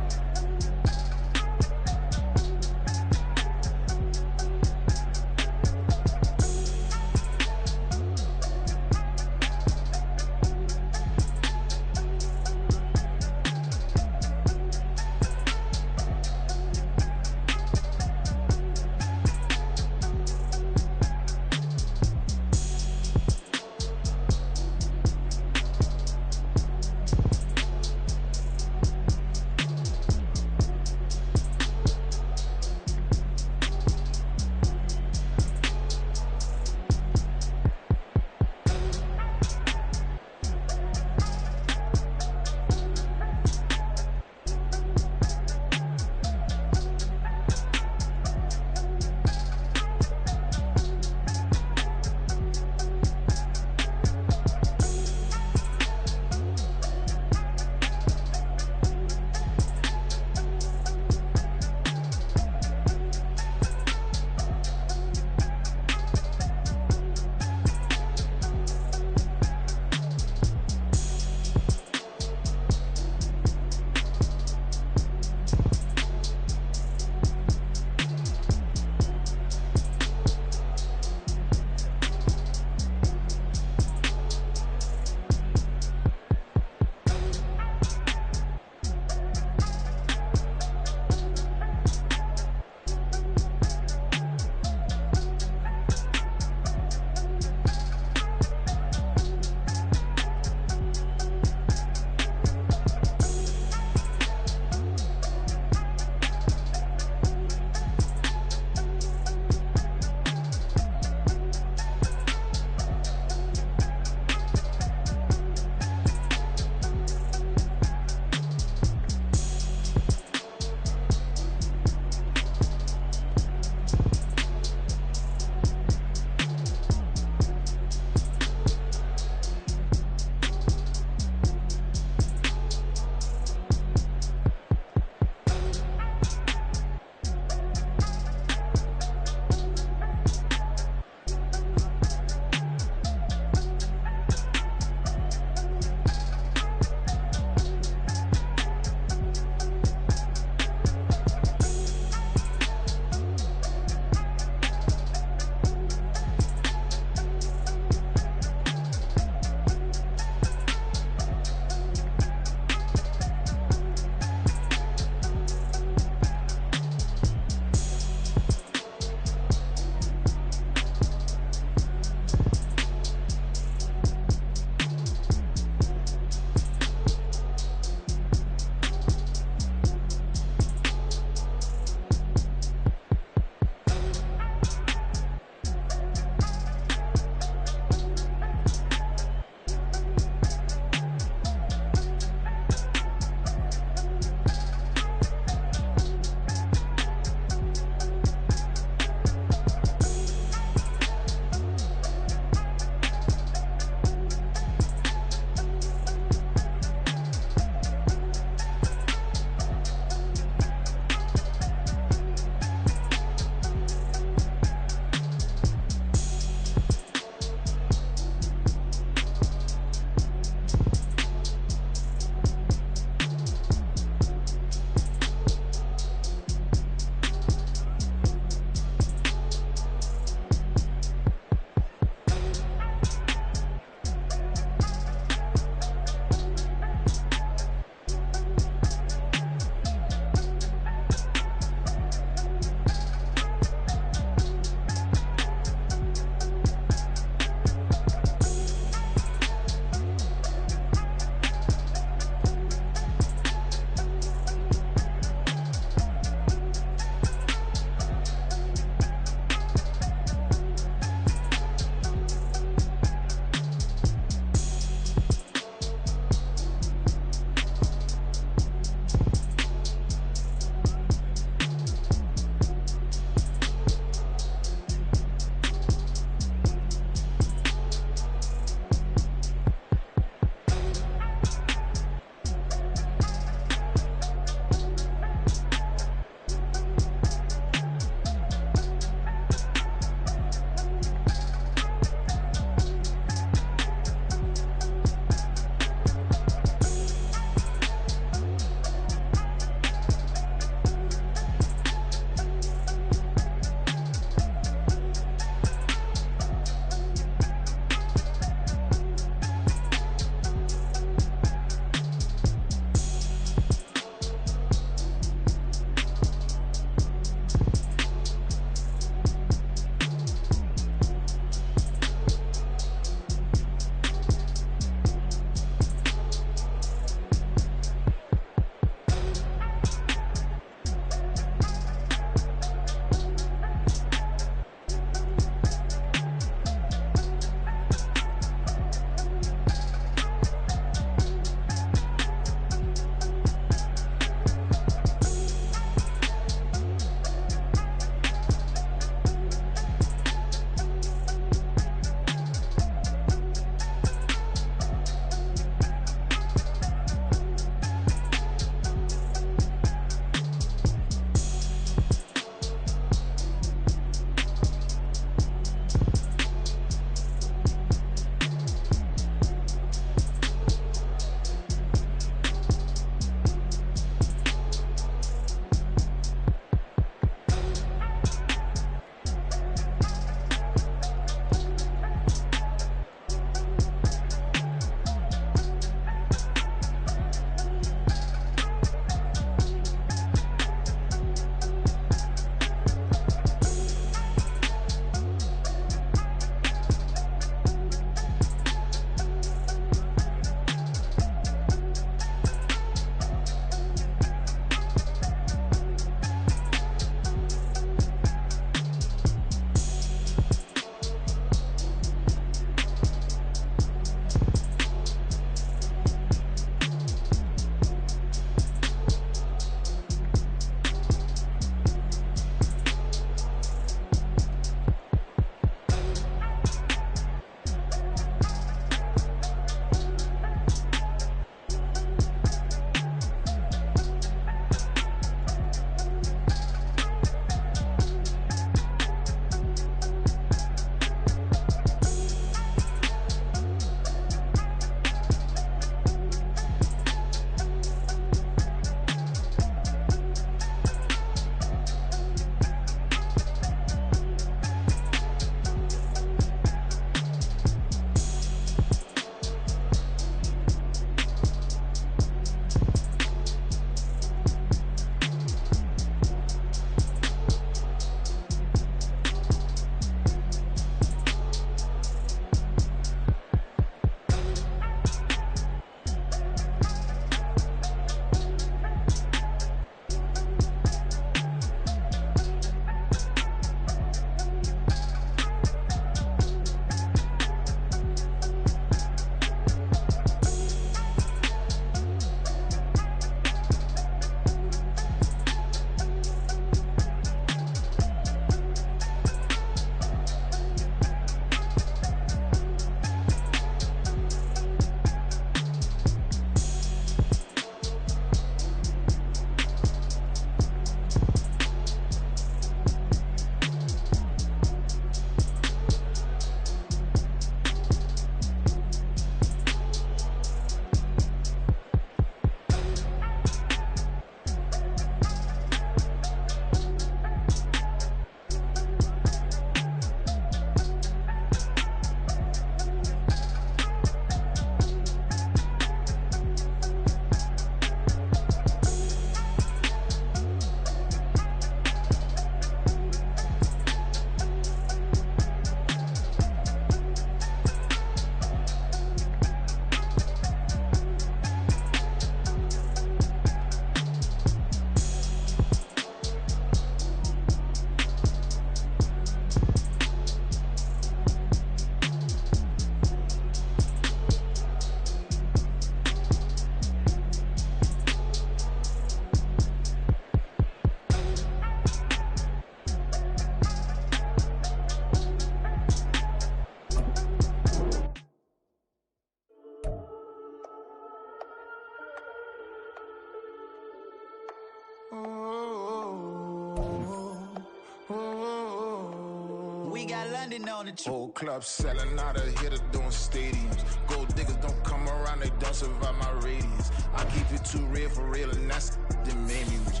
standing on the truth. Whole club selling out of hitter doing stadiums. Gold diggers don't come around, they don't survive my radius. I keep it too real for real, and that's that made me rich.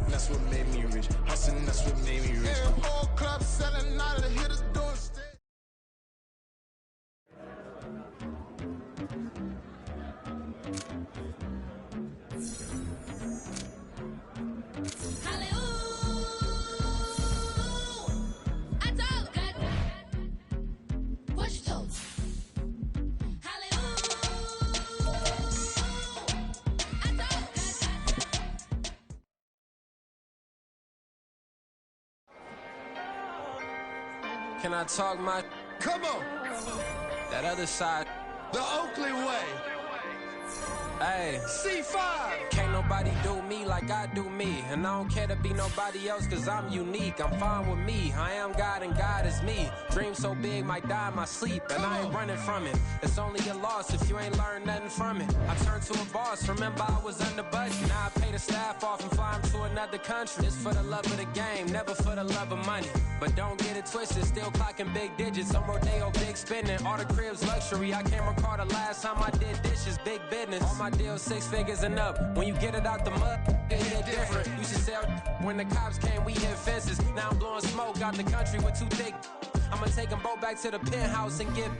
That's what made me rich. Hustling, that's what made me rich. Yeah, whole club selling out of hitters doing stadiums. Can I talk my? Come on. That other side. The Oakley way. Hey. C5. Can't nobody do me like I do me. And I don't care to be nobody else cause I'm unique. I'm fine with me. I am God and God is me. Dream so big might die in my sleep. And I ain't running from it. It's only a loss if you ain't learned nothing from it. I turned to a boss. Remember I was under budget. Now I pay the staff off and fly them to another country. It's for the love of the game, never for the love of money. But don't get it twisted, still clocking big digits. I'm Rodeo, big spending, all the cribs luxury. I can't recall the last time I did dishes, big business. All my deals 6 figures and up. When you get it out the mud, it hit different. You should sell when the cops came, we hit fences. Now I'm blowing smoke out the country with too thick. I'ma take them both back to the penthouse and get.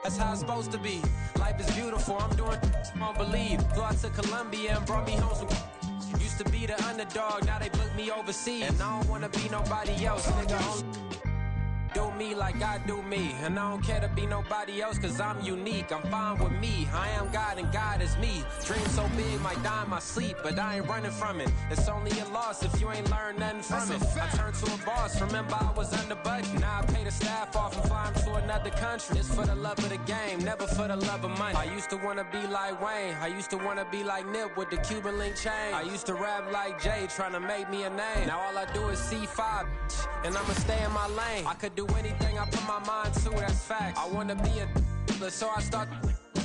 That's how it's supposed to be. Life is beautiful, I'm doing I don't believe. Flew out to Colombia and brought me home some. Used to be the underdog, now they book me overseas. And I don't wanna be nobody else, nigga. Do me like I do me. And I don't care to be nobody else cause I'm unique. I'm fine with me. I am God and God is me. Dream so big might die in my sleep, but I ain't running from it. It's only a loss if you ain't learned nothing from it. I turned to a boss, remember I was under budget. Now I pay the staff off and fly them to another country. It's for the love of the game, never for the love of money. I used to wanna be like Wayne. I used to wanna be like Nip with the Cuban link chain. I used to rap like Jay, trying to make me a name. Now all I do is C5, and I'ma stay in my lane. I could do anything I put my mind to, that's facts. I wanna be a so I start.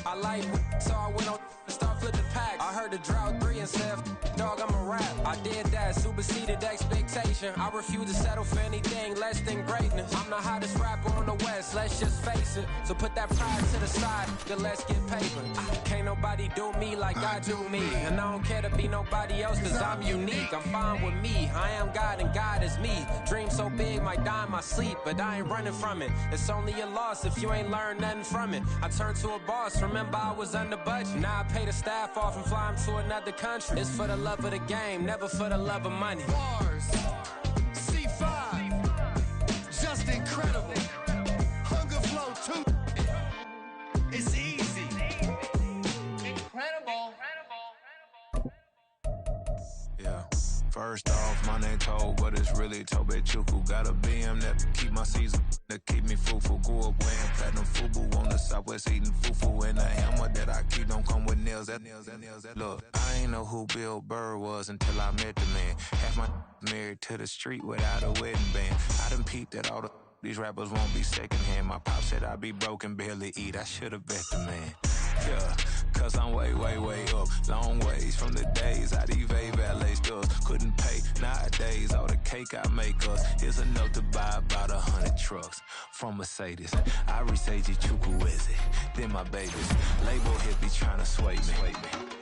I like so I went on start flipping packs. I heard the drought 3 and said, dog, I'm a rap. I did that, superseded expectation. I refuse to settle for anything less than greatness. I'm the hottest rapper on the West, let's just face it. So put that pride to the side, then let's get paper. Can't nobody do me like I do me. And I don't care to be nobody else cause I'm unique. I'm fine with me, I am God and God is me. Dream so big might die in my sleep, but I ain't running from it. It's only a loss if you ain't learned nothing from it. I turned to a boss, remember I was under budget. Now I pay the staff off and fly them to another country. It's for the love of the game, never for the love of money. Bars. C5. Just incredible. Hunger flow 2. It's easy. Incredible. Yeah. First off, my name Toad, but it's really Tobe Chuku. Got a BM that keep my season, that keep me fruitful. Grew up wearing platinum FUBU on the Southwest eating fufu. And the hammer that I keep don't come with nails. Look, I ain't know who Bill Burr was until I met the man. Half my married to the street without a wedding band. I done peeped at all these rappers won't be secondhand. My pop said I'd be broken, barely eat. I should've bet the man. Yeah, cause I'm way up. Long ways from the days I'd evade valet stores. Couldn't pay nowadays. All the cake I make us is enough to buy about 100 trucks from Mercedes. I resage Chukwueze, then my babies. Label hippie trying to sway me.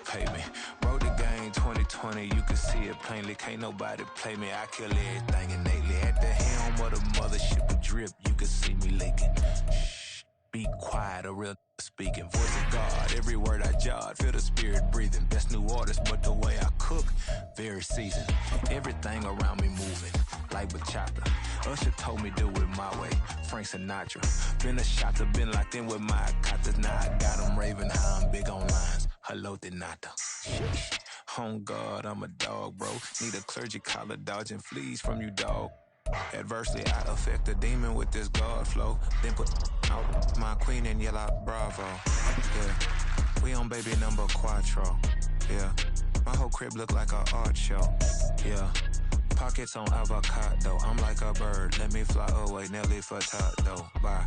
Pay me. Wrote the game 2020, you can see it plainly. Can't nobody play me. I kill everything innately. At the helm of the mothership with drip, you can see me leaking. Shh, be quiet, a real speaking. Voice of God, every word I jot, feel the spirit breathing. Best new artist, but the way I cook, very seasoned. Everything around me moving, like bachata. Usher told me do it my way, Frank Sinatra. Been a shotter, been locked in with my katas. Now I got them raving how I'm big on lines. Hello, Denata. On God, I'm a dog, bro. Need a clergy collar, dodging fleas from you, dog. Adversely, I affect the demon with this God flow. Then put out my queen and yell out bravo. Yeah, we on baby number quattro. Yeah, my whole crib look like a art show. Yeah, pockets on avocado. I'm like a bird, let me fly away. Nelly Furtado, bye.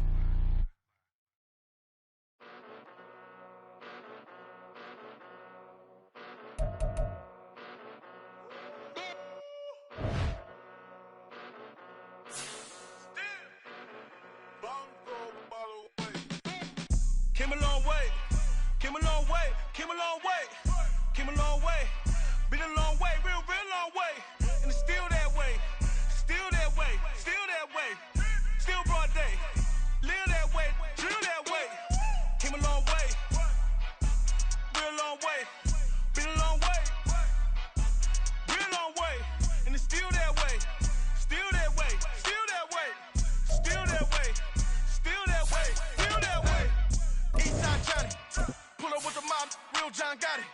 Came a long way. Came a long way. Came a long way. Came a long way. Been a long way. Real long way. And it's still that way. Still that way. Still that way. Still broad day. Live that way. Drill that way. Came a long way. Real long way. Been a long way. Real long way. And it's still that way. Still that way. Still that way. Still that way. Still that way. Still that way. Eastside Johnny. Pull up with the mob. Real John got it.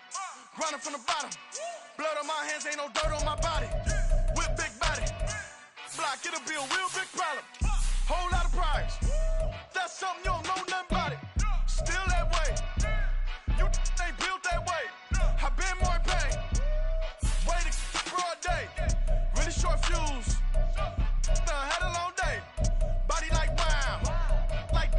Grinding from the bottom. Blood on my hands. Ain't no dirt on my body. Whip big body. Block. Get a bill. Real big problem. Whole lot of prize. That's something you don't know nothing about it. Still that way. You ain't built that way. I been more in pain. Way to broad day. Really short fuse. Had a long day. Body like wow. Like.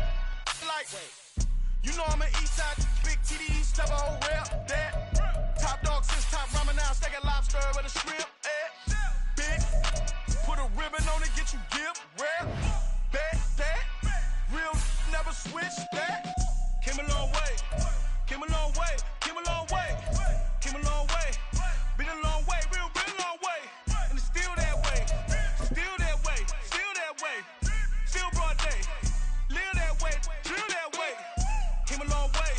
You know I'm an east side. Big TDE. Step a whole rep. That. Top dog since top ramen now. Steak and lobster with a shrimp. Big. Put a ribbon on it. Get you give. Rep. Bet that. Real never switch that. Came a long way. Came a long way. Came a long way. Came a long way. Been a long way. Real long way. And it's still that way. Still that way. Still that way. Still broad day. Live that way. Drill that way. Came a long way.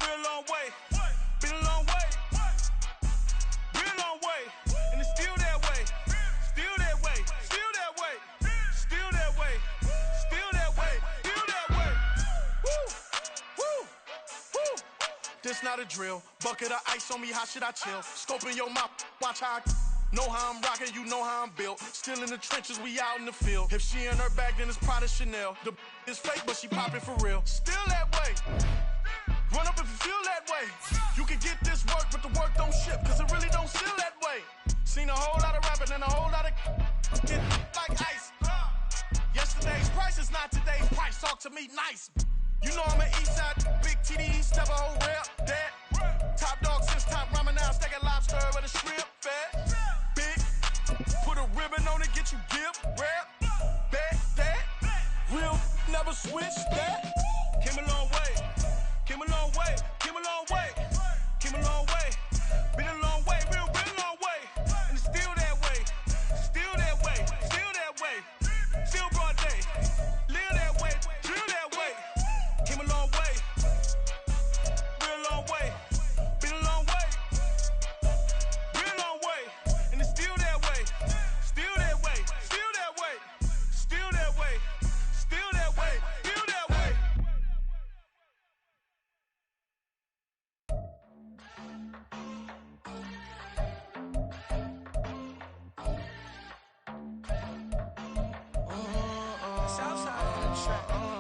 Real long way. Been a long way. Real long way. And it's still that way. Still that way. Still that way. Still that way. Still that way. Still that way. Woo. Woo. Woo. This not a drill. Bucket of ice on me. How should I chill? Scoping your mouth. Watch how I know how I'm rocking. You know how I'm built. Still in the trenches. We out in the field. If she in her bag, then it's Prada Chanel. The is fake, but she popping for real. Still that way. Run up if you feel that way. You can get this work, but the work don't ship, cause it really don't feel that way. Seen a whole lot of rapping and a whole lot of get like ice. Yesterday's price is not today's price. Talk to me nice. You know I'm an east side, big TDE, step a whole rep. That. Top dog since top ramen now. Steak and lobster with a shrimp. Fat. Big. Put a ribbon on it, get you give. Rep. Bet that. Real never switch that. Came a long way. Came a long way. Came a long way. Came a long way. Been a long way. Real long way. And it's still that way. Still that way. Still that way. Still broad day. Live that way. Drill that way. Came a long way. Real long way. Been a long way. Real long way. And it's still that way. Still that way. Still that way. Still that way. Still that way. Still that way. Southside on the track.